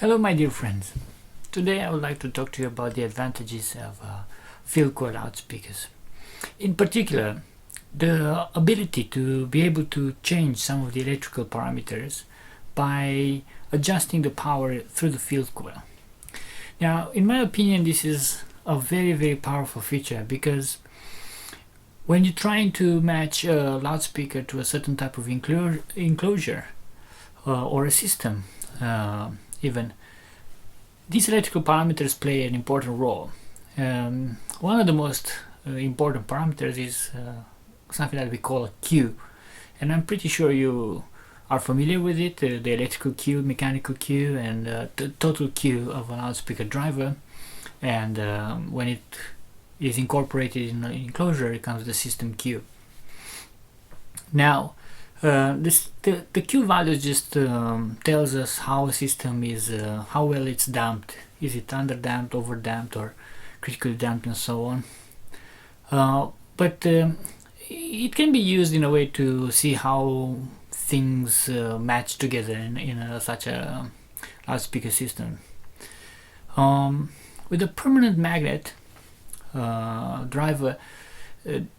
Hello my dear friends. Today I would like to talk to you about the advantages of field coil loudspeakers. In particular, the ability to be able to change some of the electrical parameters by adjusting the power through the field coil. Now, in my opinion, this is a very powerful feature, because when you're trying to match a loudspeaker to a certain type of enclosure or a system, even these electrical parameters play an important role. One of the most important parameters is something that we call a Q, and I'm pretty sure you are familiar with it, the electrical Q, mechanical Q, and the total Q of a loudspeaker driver. And when it is incorporated in an enclosure, it comes the system Q. Now, the Q value just tells us how a system is, how well it's damped. Is it underdamped, overdamped, or critically damped, and so on. But it can be used in a way to see how things match together in such a loudspeaker system. With a permanent magnet driver,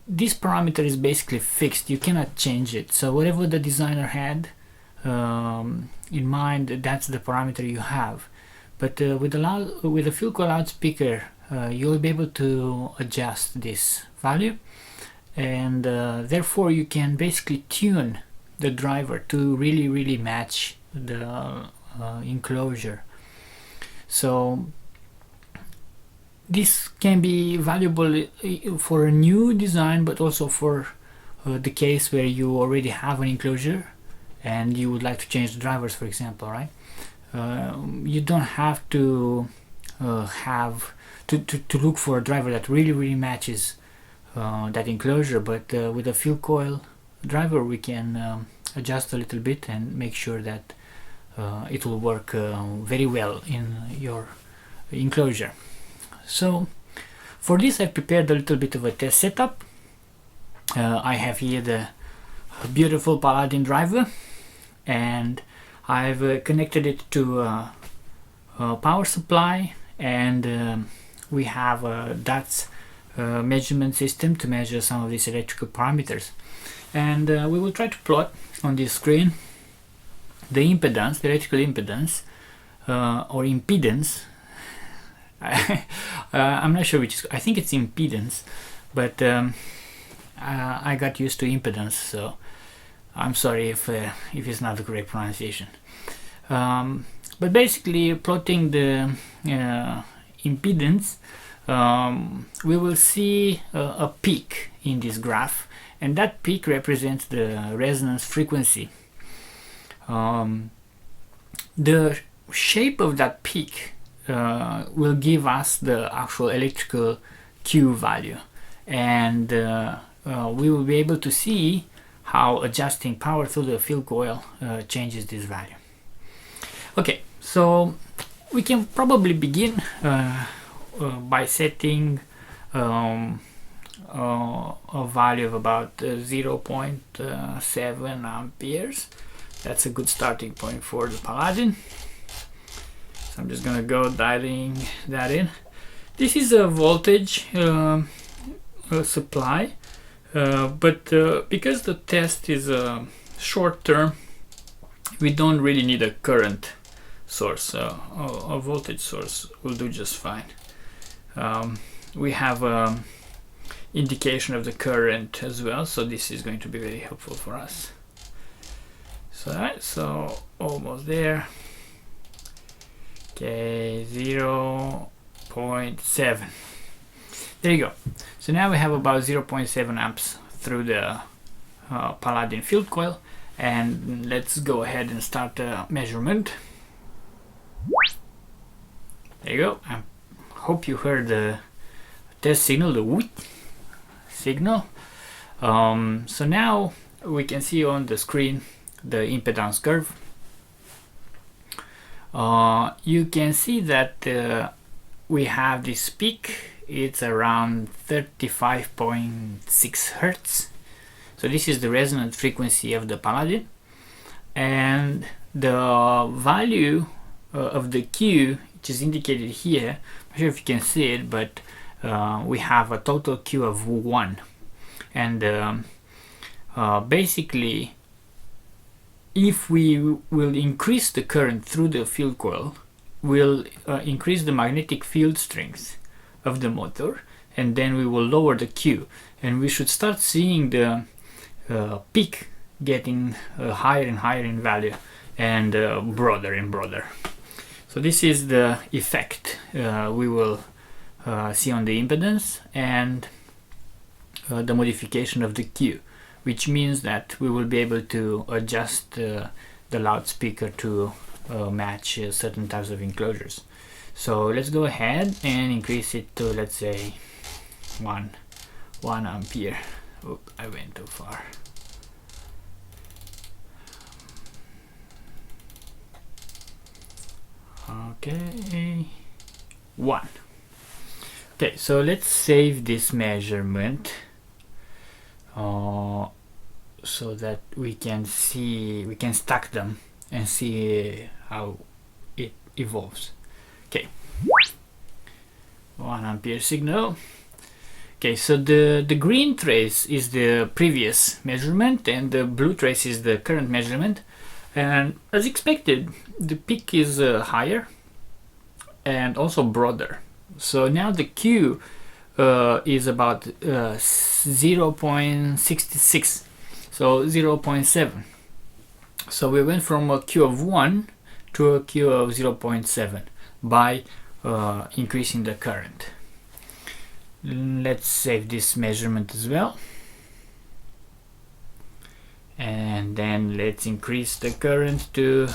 this parameter is basically fixed. You cannot change it. So whatever the designer had in mind, that's the parameter you have. But with a field coil loudspeaker, you'll be able to adjust this value, and therefore you can basically tune the driver to really match the enclosure. So this can be valuable for a new design, but also for the case where you already have an enclosure and you would like to change the drivers, for example, right? You don't have to to look for a driver that really matches that enclosure, but with a field coil driver we can adjust a little bit and make sure that it will work very well in your enclosure. So for this I've prepared a little bit of a test setup. I have here the beautiful Paladin driver, and I've connected it to a power supply, and we have a DATS measurement system to measure some of these electrical parameters. And we will try to plot on this screen the impedance, the electrical impedance, or impedance. I'm not sure which is, I think it's impedance, but I got used to impedance, so I'm sorry if it's not the correct pronunciation. But basically, plotting the impedance, we will see a peak in this graph, and that peak represents the resonance frequency. The shape of that peak will give us the actual electrical Q value, and we will be able to see how adjusting power through the field coil changes this value. Okay, so we can probably begin by setting a value of about 0.7 amperes. That's a good starting point for the Paladin. So I'm just gonna go dialing that in. This is a voltage supply, but because the test is short term, we don't really need a current source. A voltage source will do just fine. We have indication of the current as well, so this is going to be very helpful for us. So almost there. Okay, 0.7. There you go. So now we have about 0.7 amps through the Paladin field coil, and let's go ahead and start the measurement. There you go. I hope you heard the test signal, the whoop signal. So now we can see on the screen the impedance curve. You can see that we have this peak. It's around 35.6 Hertz. So this is the resonant frequency of the Paladin, and the value of the Q, which is indicated here. I'm not sure if you can see it, but we have a total Q of 1, and basically if we will increase the current through the field coil, we'll increase the magnetic field strength of the motor, and then we will lower the Q, and we should start seeing the peak getting higher and higher in value, and broader and broader. So this is the effect we will see on the impedance and the modification of the Q, which means that we will be able to adjust the loudspeaker to match certain types of enclosures. So let's go ahead and increase it to, let's say, 1 ampere. Oops, I went too far. Okay, 1. Okay, so let's save this measurement so that we can stack them and see how it evolves. Okay, 1 ampere signal. Okay, so the green trace is the previous measurement and the blue trace is the current measurement, and as expected the peak is higher and also broader. So now the Q is about 0.66, so 0.7. So we went from a Q of 1 to a Q of 0.7 by increasing the current. Let's save this measurement as well, and then let's increase the current to,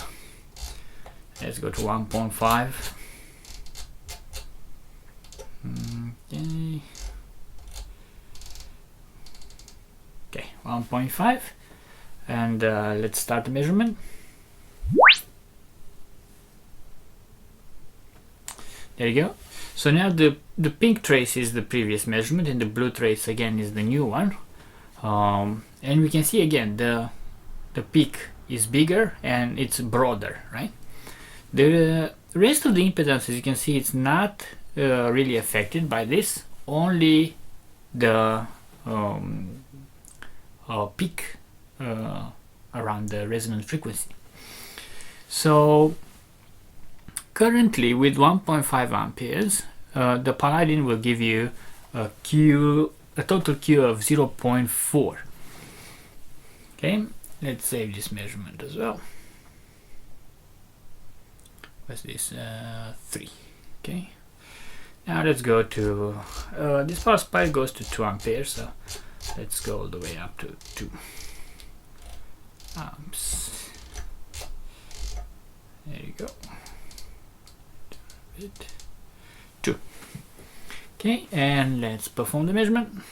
let's go to 1.5. Okay, 1.5, and let's start the measurement. There you go. So now the pink trace is the previous measurement and the blue trace again is the new one, and we can see again the peak is bigger and it's broader, right? The rest of the impedance, as you can see, it's not really affected by this, only the peak around the resonant frequency. So currently with 1.5 amperes, the Paladin will give you a total Q of 0.4. Okay, let's save this measurement as well. What's this? 3. Okay. Now let's go to this power supply goes to 2 amperes, so let's go all the way up to 2 amps. There you go. 2. Okay, and let's perform the measurement.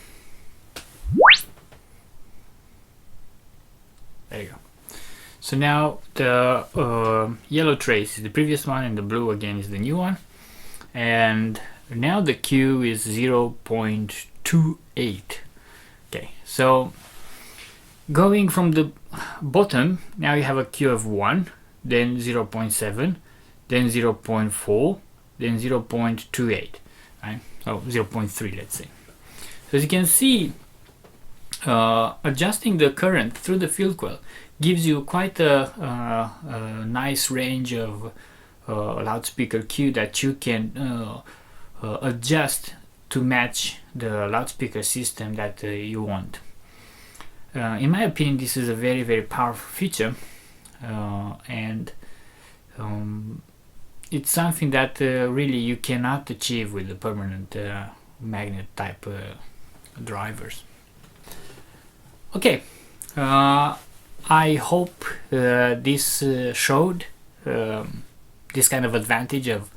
There you go. So now the yellow trace is the previous one and the blue again is the new one, and now the Q is 0.28. Okay, so going from the bottom, now you have a Q of 1, then 0.7, then 0.4, then 0.28, right? So 0.3, let's say. So as you can see, adjusting the current through the field coil gives you quite a nice range of loudspeaker Q that you can adjust to match the loudspeaker system that you want. In my opinion, this is a very, very powerful feature, and it's something that really you cannot achieve with the permanent magnet type drivers. Okay, I hope this showed this kind of advantage of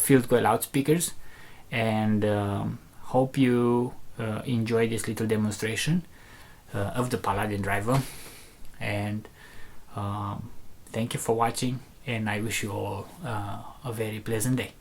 field coil loudspeakers, and hope you enjoy this little demonstration of the Paladin driver, and thank you for watching, and I wish you all a very pleasant day.